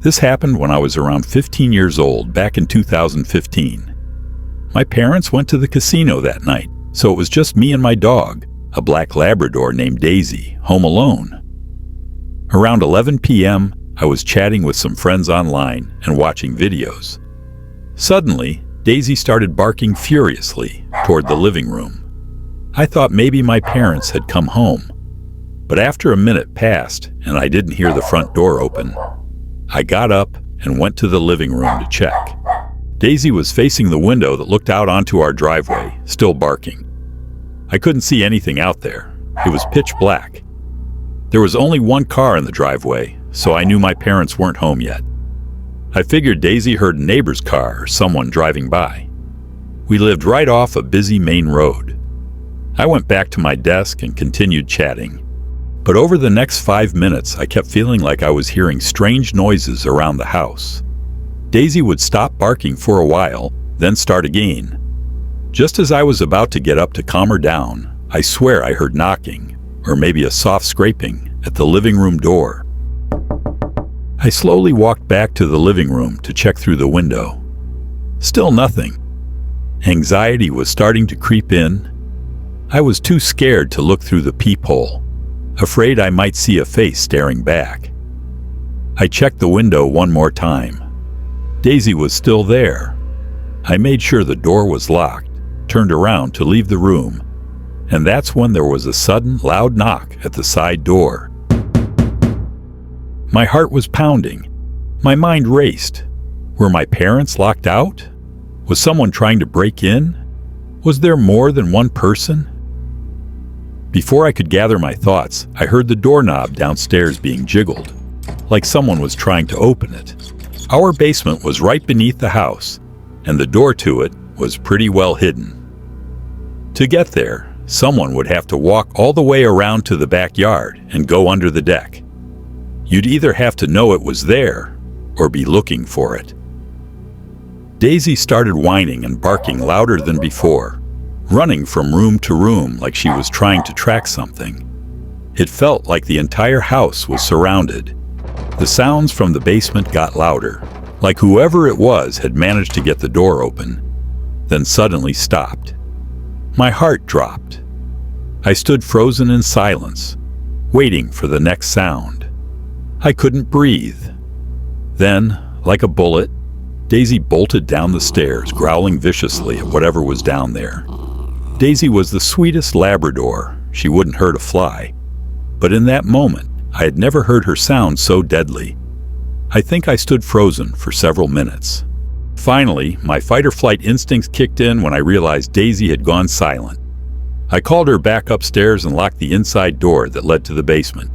This happened when I was around 15 years old, back in 2015. My parents went to the casino that night, so it was just me and my dog, a black Labrador named Daisy, home alone. Around 11 p.m., I was chatting with some friends online and watching videos. Suddenly, Daisy started barking furiously toward the living room. I thought maybe my parents had come home, but after a minute passed and I didn't hear the front door open, I got up and went to the living room to check. Daisy was facing the window that looked out onto our driveway, still barking. I couldn't see anything out there. It was pitch black. There was only one car in the driveway, so I knew my parents weren't home yet. I figured Daisy heard a neighbor's car or someone driving by. We lived right off a busy main road. I went back to my desk and continued chatting. But over the next 5 minutes, I kept feeling like I was hearing strange noises around the house. Daisy would stop barking for a while, then start again. Just as I was about to get up to calm her down, I swear I heard knocking, or maybe a soft scraping, at the living room door. I slowly walked back to the living room to check through the window. Still nothing. Anxiety was starting to creep in. I was too scared to look through the peephole, afraid I might see a face staring back. I checked the window one more time. Daisy was still there. I made sure the door was locked, turned around to leave the room, and that's when there was a sudden, loud knock at the side door. My heart was pounding. My mind raced. Were my parents locked out? Was someone trying to break in? Was there more than one person? Before I could gather my thoughts, I heard the doorknob downstairs being jiggled, like someone was trying to open it. Our basement was right beneath the house, and the door to it was pretty well hidden. To get there, someone would have to walk all the way around to the backyard and go under the deck. You'd either have to know it was there or be looking for it. Daisy started whining and barking louder than before, running from room to room like she was trying to track something. It felt like the entire house was surrounded. The sounds from the basement got louder, like whoever it was had managed to get the door open, then suddenly stopped. My heart dropped. I stood frozen in silence, waiting for the next sound. I couldn't breathe. Then, like a bullet, Daisy bolted down the stairs, growling viciously at whatever was down there. Daisy was the sweetest Labrador. She wouldn't hurt a fly. But in that moment, I had never heard her sound so deadly. I think I stood frozen for several minutes. Finally, my fight-or-flight instincts kicked in when I realized Daisy had gone silent. I called her back upstairs and locked the inside door that led to the basement.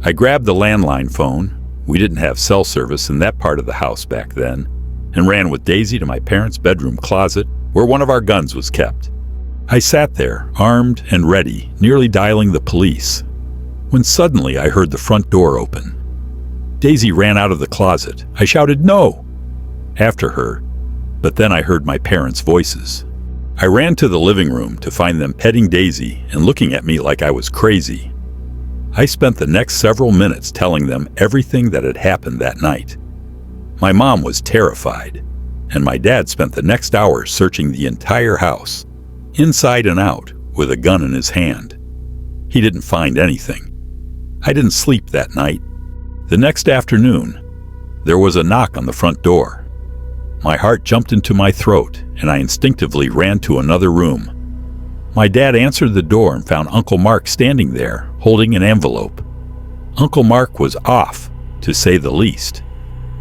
I grabbed the landline phone — we didn't have cell service in that part of the house back then — and ran with Daisy to my parents' bedroom closet, where one of our guns was kept. I sat there, armed and ready, nearly dialing the police, when suddenly I heard the front door open. Daisy ran out of the closet. I shouted, "No!" after her, but then I heard my parents' voices. I ran to the living room to find them petting Daisy and looking at me like I was crazy. I spent the next several minutes telling them everything that had happened that night. My mom was terrified, and my dad spent the next hour searching the entire house, inside and out, with a gun in his hand. He didn't find anything. I didn't sleep that night. The next afternoon, there was a knock on the front door. My heart jumped into my throat, and I instinctively ran to another room. My dad answered the door and found Uncle Marc standing there, holding an envelope. Uncle Marc was off, to say the least.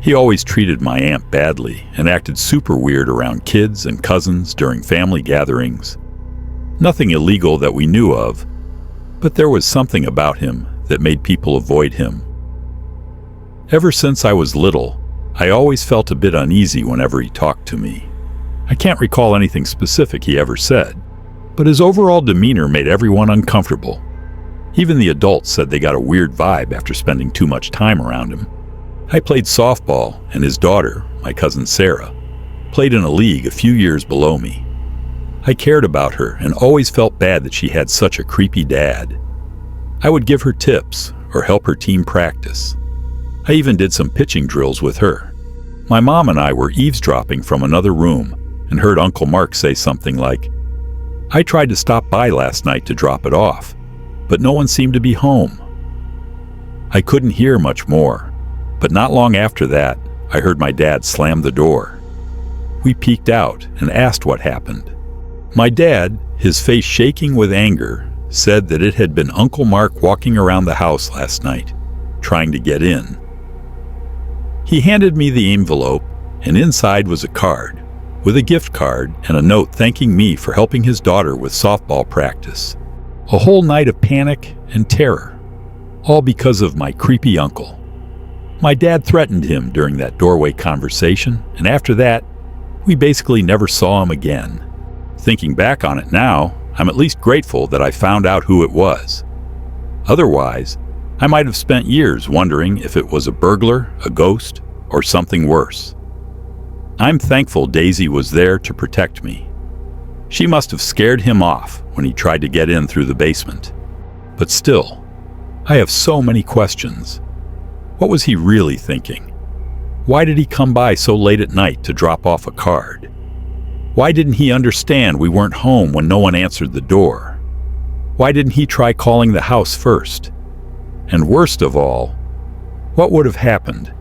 He always treated my aunt badly and acted super weird around kids and cousins during family gatherings. Nothing illegal that we knew of, but there was something about him that made people avoid him. Ever since I was little, I always felt a bit uneasy whenever he talked to me. I can't recall anything specific he ever said, but his overall demeanor made everyone uncomfortable. Even the adults said they got a weird vibe after spending too much time around him. I played softball, and his daughter, my cousin Sarah, played in a league a few years below me. I cared about her and always felt bad that she had such a creepy dad. I would give her tips or help her team practice. I even did some pitching drills with her. My mom and I were eavesdropping from another room and heard Uncle Marc say something like, "I tried to stop by last night to drop it off, but no one seemed to be home." I couldn't hear much more, but not long after that, I heard my dad slam the door. We peeked out and asked what happened. My dad, his face shaking with anger, said that it had been Uncle Marc walking around the house last night, trying to get in. He handed me the envelope, and inside was a card, with a gift card and a note thanking me for helping his daughter with softball practice. A whole night of panic and terror, all because of my creepy uncle. My dad threatened him during that doorway conversation, and after that, we basically never saw him again. Thinking back on it now, I'm at least grateful that I found out who it was. Otherwise, I might have spent years wondering if it was a burglar, a ghost, or something worse. I'm thankful Daisy was there to protect me. She must have scared him off when he tried to get in through the basement. But still, I have so many questions. What was he really thinking? Why did he come by so late at night to drop off a card? Why didn't he understand we weren't home when no one answered the door? Why didn't he try calling the house first? And worst of all, what would have happened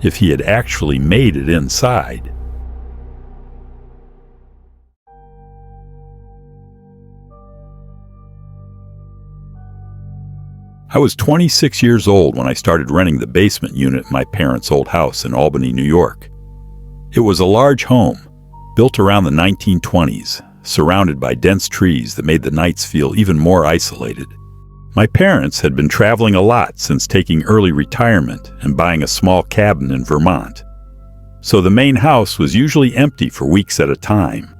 if he had actually made it inside? I was 26 years old when I started renting the basement unit in my parents' old house in Albany, New York. It was a large home, built around the 1920s, surrounded by dense trees that made the nights feel even more isolated. My parents had been traveling a lot since taking early retirement and buying a small cabin in Vermont. So the main house was usually empty for weeks at a time.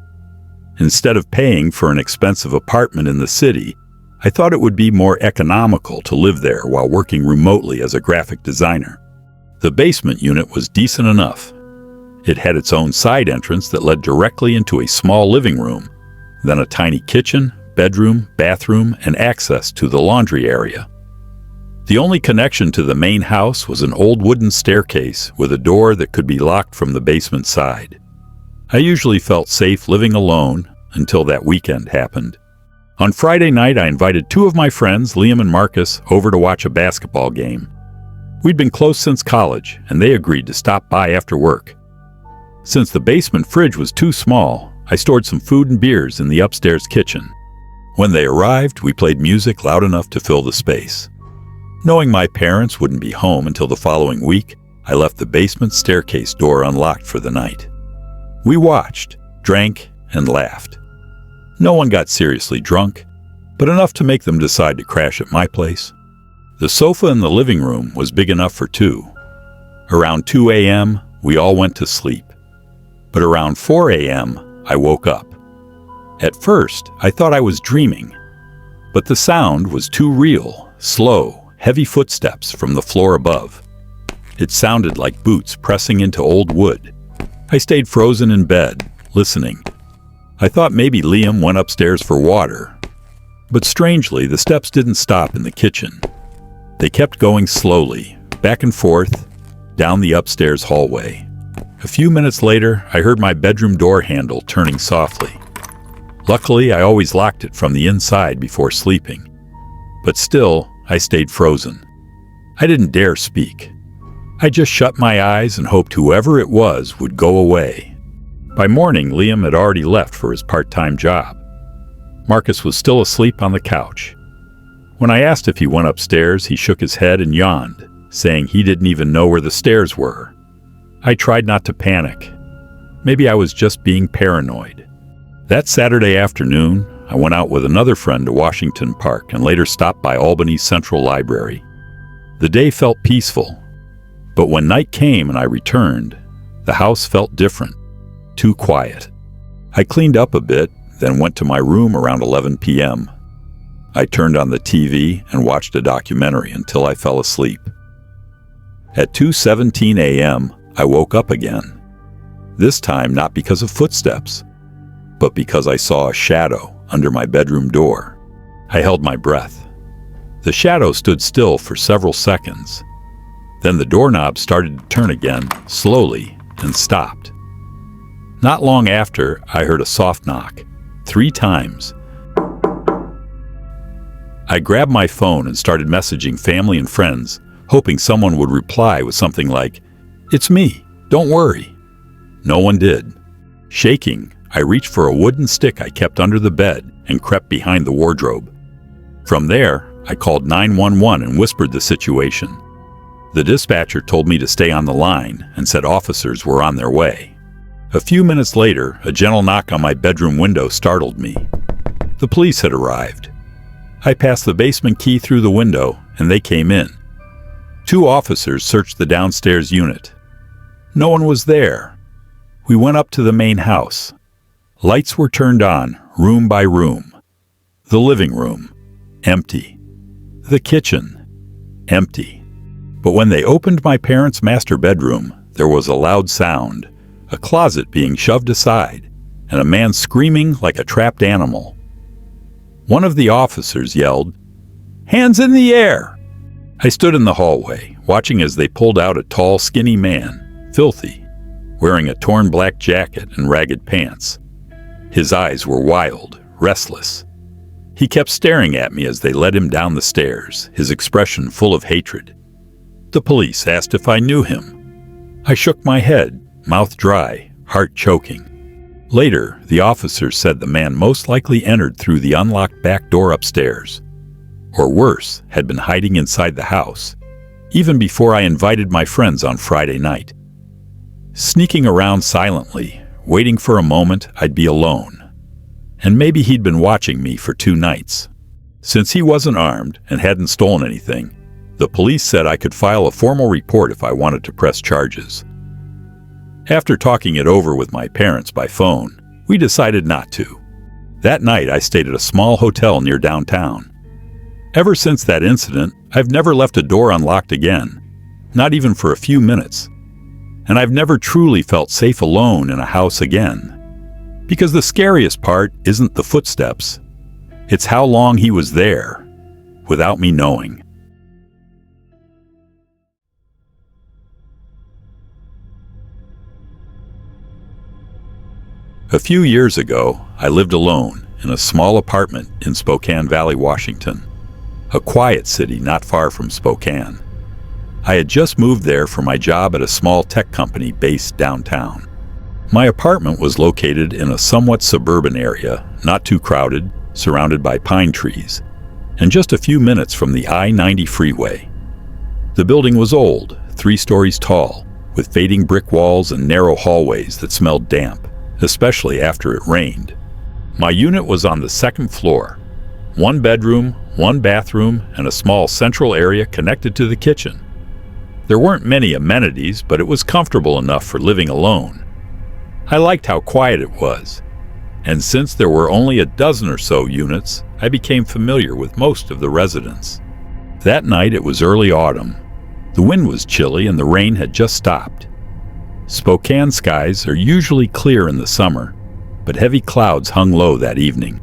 Instead of paying for an expensive apartment in the city, I thought it would be more economical to live there while working remotely as a graphic designer. The basement unit was decent enough. It had its own side entrance that led directly into a small living room, then a tiny kitchen, bedroom, bathroom, and access to the laundry area. The only connection to the main house was an old wooden staircase with a door that could be locked from the basement side. I usually felt safe living alone until that weekend happened. On Friday night, I invited two of my friends, Liam and Marcus, over to watch a basketball game. We'd been close since college, and they agreed to stop by after work. Since the basement fridge was too small, I stored some food and beers in the upstairs kitchen. When they arrived, we played music loud enough to fill the space. Knowing my parents wouldn't be home until the following week, I left the basement staircase door unlocked for the night. We watched, drank, and laughed. No one got seriously drunk, but enough to make them decide to crash at my place. The sofa in the living room was big enough for two. Around 2 a.m., we all went to sleep. But around 4 a.m., I woke up. At first, I thought I was dreaming, but the sound was too real, slow, heavy footsteps from the floor above. It sounded like boots pressing into old wood. I stayed frozen in bed, listening. I thought maybe Liam went upstairs for water, but strangely, the steps didn't stop in the kitchen. They kept going slowly, back and forth, down the upstairs hallway. A few minutes later, I heard my bedroom door handle turning softly. Luckily, I always locked it from the inside before sleeping. But still, I stayed frozen. I didn't dare speak. I just shut my eyes and hoped whoever it was would go away. By morning, Liam had already left for his part-time job. Marcus was still asleep on the couch. When I asked if he went upstairs, he shook his head and yawned, saying he didn't even know where the stairs were. I tried not to panic. Maybe I was just being paranoid. That Saturday afternoon, I went out with another friend to Washington Park and later stopped by Albany's Central Library. The day felt peaceful, but when night came and I returned, the house felt different, too quiet. I cleaned up a bit, then went to my room around 11 p.m. I turned on the TV and watched a documentary until I fell asleep. At 2:17 a.m., I woke up again. This time not because of footsteps, but because I saw a shadow under my bedroom door. I held my breath. The shadow stood still for several seconds. Then the doorknob started to turn again, slowly, and stopped. Not long after, I heard a soft knock, 3 times. I grabbed my phone and started messaging family and friends, hoping someone would reply with something like, "It's me, don't worry." No one did. Shaking, I reached for a wooden stick I kept under the bed and crept behind the wardrobe. From there, I called 911 and whispered the situation. The dispatcher told me to stay on the line and said officers were on their way. A few minutes later, a gentle knock on my bedroom window startled me. The police had arrived. I passed the basement key through the window, and they came in. 2 officers searched the downstairs unit. No one was there. We went up to the main house. Lights were turned on, room by room. The living room, empty. The kitchen, empty. But when they opened my parents' master bedroom, there was a loud sound, a closet being shoved aside, and a man screaming like a trapped animal. One of the officers yelled, "Hands in the air!" I stood in the hallway, watching as they pulled out a tall, skinny man, filthy, wearing a torn black jacket and ragged pants. His eyes were wild, restless. He kept staring at me as they led him down the stairs, his expression full of hatred. The police asked if I knew him. I shook my head, mouth dry, heart choking. Later, the officers said the man most likely entered through the unlocked back door upstairs. Or worse, had been hiding inside the house, even before I invited my friends on Friday night. Sneaking around silently, waiting for a moment I'd be alone. And maybe he'd been watching me for 2 nights. Since he wasn't armed and hadn't stolen anything, the police said I could file a formal report if I wanted to press charges. After talking it over with my parents by phone, we decided not to. That night I stayed at a small hotel near downtown. Ever since that incident, I've never left a door unlocked again, not even for a few minutes. And I've never truly felt safe alone in a house again. Because the scariest part isn't the footsteps, it's how long he was there, without me knowing. A few years ago, I lived alone in a small apartment in Spokane Valley, Washington, a quiet city not far from Spokane. I had just moved there for my job at a small tech company based downtown. My apartment was located in a somewhat suburban area, not too crowded, surrounded by pine trees, and just a few minutes from the I-90 freeway. The building was old, 3 stories tall, with fading brick walls and narrow hallways that smelled damp, especially after it rained. My unit was on the 2nd floor. 1 bedroom, 1 bathroom, and a small central area connected to the kitchen. There weren't many amenities, but it was comfortable enough for living alone. I liked how quiet it was, and since there were only a dozen or so units, I became familiar with most of the residents. That night it was early autumn. The wind was chilly and the rain had just stopped. Spokane skies are usually clear in the summer, but heavy clouds hung low that evening.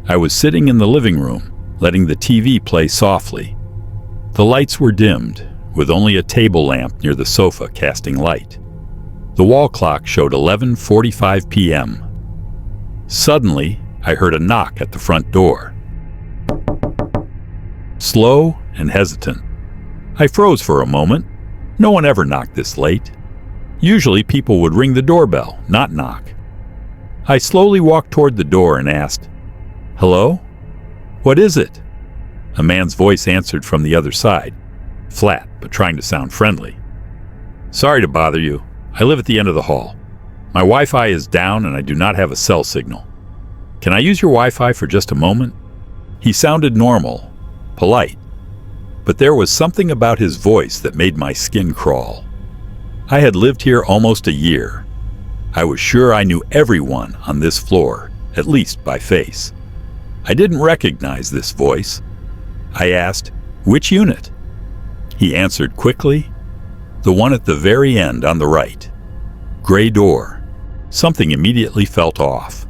I was sitting in the living room, letting the TV play softly. The lights were dimmed, with only a table lamp near the sofa casting light. The wall clock showed 11:45 p.m. Suddenly, I heard a knock at the front door. Slow and hesitant. I froze for a moment. No one ever knocked this late. Usually people would ring the doorbell, not knock. I slowly walked toward the door and asked, "Hello? What is it?" A man's voice answered from the other side, flat but trying to sound friendly. "Sorry to bother you. I live at the end of the hall. My Wi-Fi is down and I do not have a cell signal. Can I use your Wi-Fi for just a moment?" He sounded normal, polite, but there was something about his voice that made my skin crawl. I had lived here almost a year. I was sure I knew everyone on this floor, at least by face. I didn't recognize this voice. I asked, "Which unit?" He answered quickly, "The one at the very end on the right." Gray door. Something immediately felt off.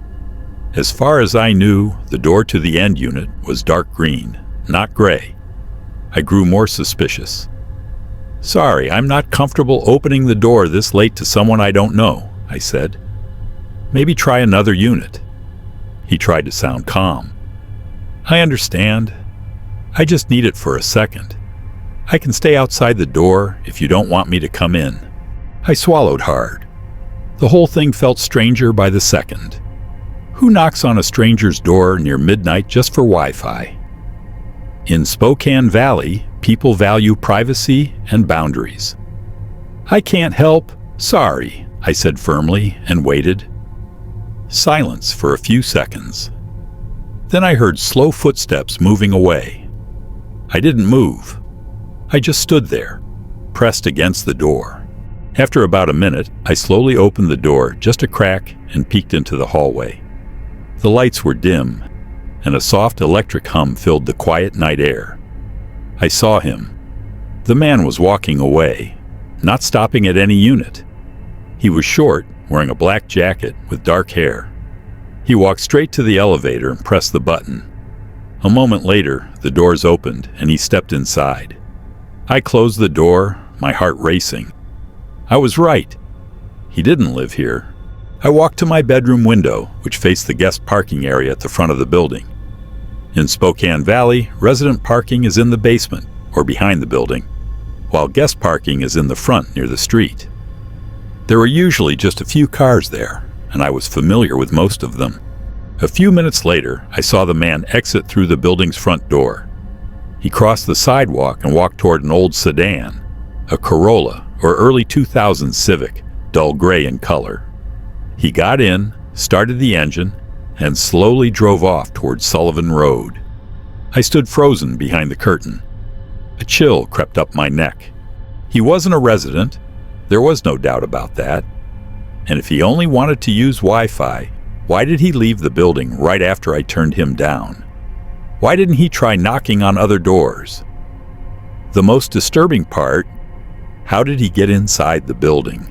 As far as I knew, the door to the end unit was dark green, not gray. I grew more suspicious. "Sorry, I'm not comfortable opening the door this late to someone I don't know," I said. "Maybe try another unit." He tried to sound calm. "I understand. I just need it for a second. I can stay outside the door if you don't want me to come in." I swallowed hard. The whole thing felt stranger by the second. Who knocks on a stranger's door near midnight just for Wi-Fi? In Spokane Valley, people value privacy and boundaries. "I can't help. Sorry," I said firmly and waited. Silence for a few seconds. Then I heard slow footsteps moving away. I didn't move. I just stood there, pressed against the door. After about a minute, I slowly opened the door just a crack and peeked into the hallway. The lights were dim, and a soft electric hum filled the quiet night air. I saw him. The man was walking away, not stopping at any unit. He was short, wearing a black jacket with dark hair. He walked straight to the elevator and pressed the button. A moment later, the doors opened and he stepped inside. I closed the door, my heart racing. I was right. He didn't live here. I walked to my bedroom window, which faced the guest parking area at the front of the building. In Spokane Valley, resident parking is in the basement or behind the building, while guest parking is in the front near the street. There were usually just a few cars there, and I was familiar with most of them. A few minutes later, I saw the man exit through the building's front door. He crossed the sidewalk and walked toward an old sedan, a Corolla or early 2000s Civic, dull gray in color. He got in, started the engine, and slowly drove off toward Sullivan Road. I stood frozen behind the curtain. A chill crept up my neck. He wasn't a resident. There was no doubt about that. And if he only wanted to use Wi-Fi, why did he leave the building right after I turned him down? Why didn't he try knocking on other doors? The most disturbing part, how did he get inside the building?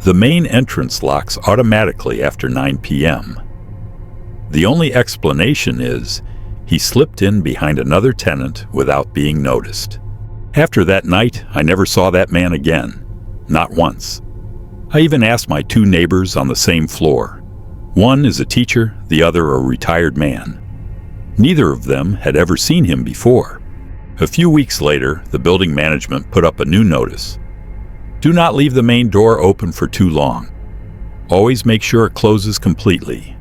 The main entrance locks automatically after 9 p.m. The only explanation is he slipped in behind another tenant without being noticed. After that night, I never saw that man again, not once. I even asked my two neighbors on the same floor. One is a teacher, the other a retired man. Neither of them had ever seen him before. A few weeks later, the building management put up a new notice. Do not leave the main door open for too long. Always make sure it closes completely.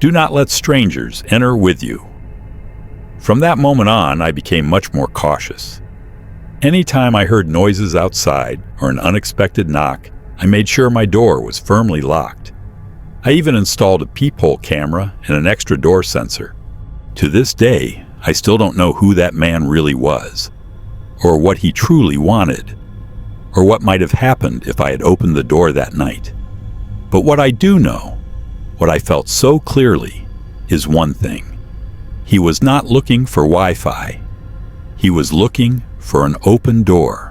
Do not let strangers enter with you. From that moment on, I became much more cautious. Anytime I heard noises outside or an unexpected knock, I made sure my door was firmly locked. I even installed a peephole camera and an extra door sensor. To this day, I still don't know who that man really was, or what he truly wanted, or what might have happened if I had opened the door that night. But what I do know, what I felt so clearly, is one thing. He was not looking for Wi-Fi. He was looking for an open door.